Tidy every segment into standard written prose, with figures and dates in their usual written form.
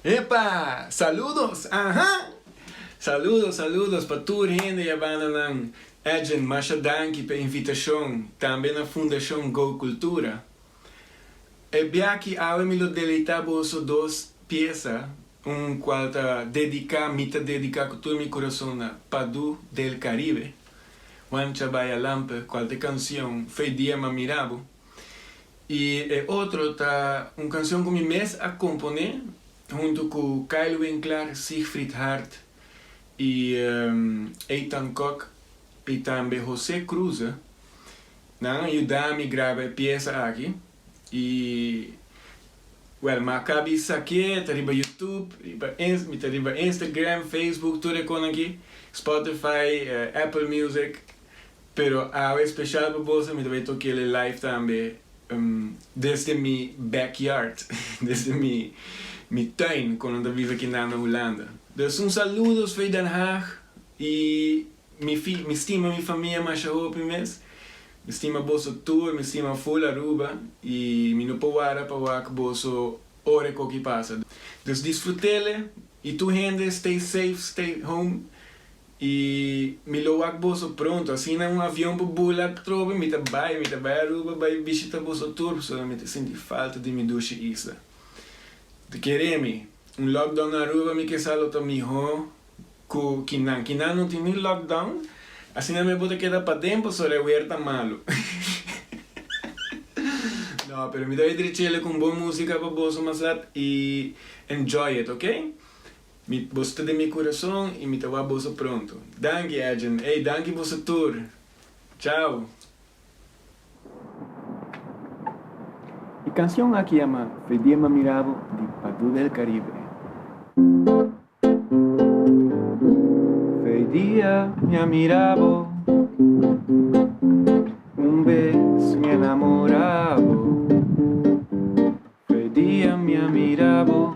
Epa! Saludos! Aha! Saludos para toda a gente que vai na Edgen, Masha Danki pela invitação, também na Fundação Go Cultura. E bem que eu me deleitar bolso duas peças, qual me dedicar com todo meu coração na Padu del Caribe. Wancha Baya Lampe, qual canção, Foi Dia Mamirabo. E outro uma canção que me mês a componer, junto com Kyle Winkler, Siegfried Hart e Ethan Koch e também José Cruz, ajudar-me a gravar peça aqui. E, mas cabe isso aqui, tá riba YouTube, tá riba Instagram, Facebook, tudo aqui, Spotify, Apple Music. Pero algo especial para você, me vai tocar ele live também, desde mi backyard, desde mi tuin, quando eu vivo aqui na Holanda. Então, saludos para Den Haag e me estima minha família mais hope mês. Me estima bolso tour, me estima full Aruba e me não para que bolso hora que passa. Então, desfrutele e tu gente, stay safe, stay home. E me lo wak bolso pronto, assim na avião para Bulak trobe, me vai Aruba, vai visitar bolso tour, solamente senti falta de me duche isla. Te queremi, lockdown na Aruba me que salo to mi ho, kinan não tem nem lockdown, assim na me bota queda para tempo, só é huerta malo. No, pero me deve dirigir com boa música para bolso masat e enjoy it, ok? Me gosta de meu coração e me tava bolso pronto. Danke, Edgen. Hey, danke bolso tour. Tchau. A canção aqui chama Foi Dia Mamirabo de Padu del Caribe. Foi dia me amirabo, vez me enamorabo. Foi dia me amirabo,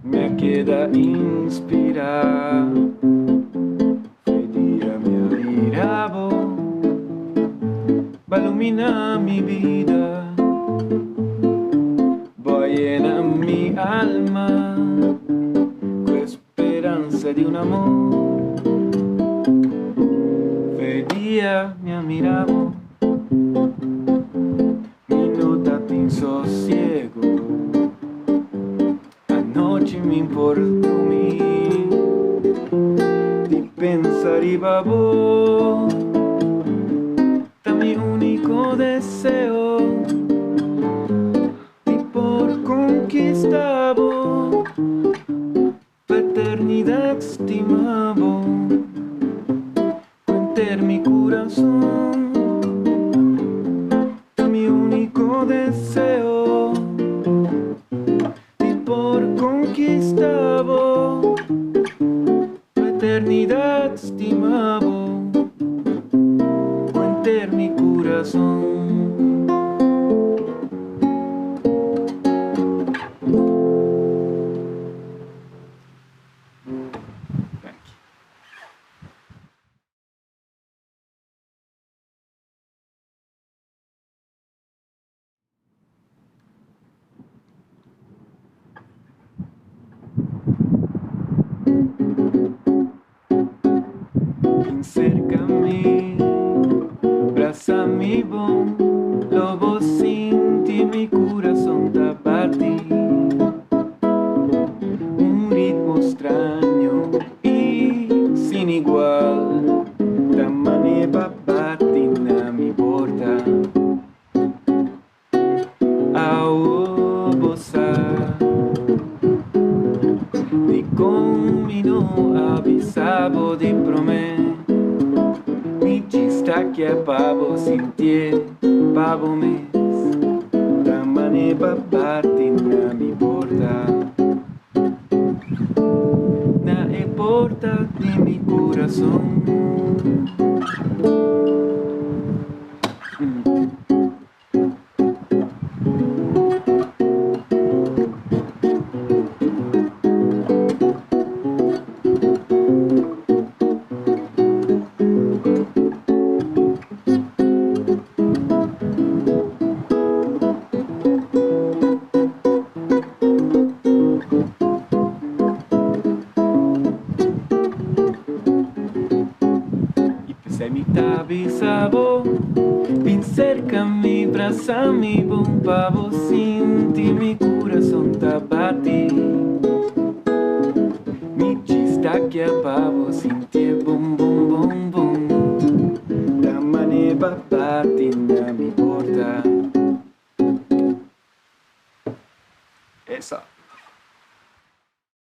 me queda inspirar. Foi dia me amirabo, va iluminar mi vida, va llenar mi alma con esperanza de un amor. Foi dia me amirabo, mi nota tin sosiego. Anoche me importó di pensare babbo, da mi único deseo di por conquistabo, la eternidad estimabo, cuenter mi corazón, da mi único deseo por conquistabo, la eternidad estimabo, cuenter mi corazón. Cerca-me, abraça-me bom, lobo sinti mi coração tá batindo, ritmo estranho e sem igual, da maneira bate na mi porta, ao boçar, de combino avisavo de prometer. Que é pavo sentir, pavo mês, da maneira bate na mi porta, na porta de mi coração. Se mi t'avvisavo, vin cercami, abbracciami, bom pavo, senti mi corazón t'abbatti. Mi ci stacchi a pavo, senti bom bom bom bom. Da mane papatina mi porta. Esa.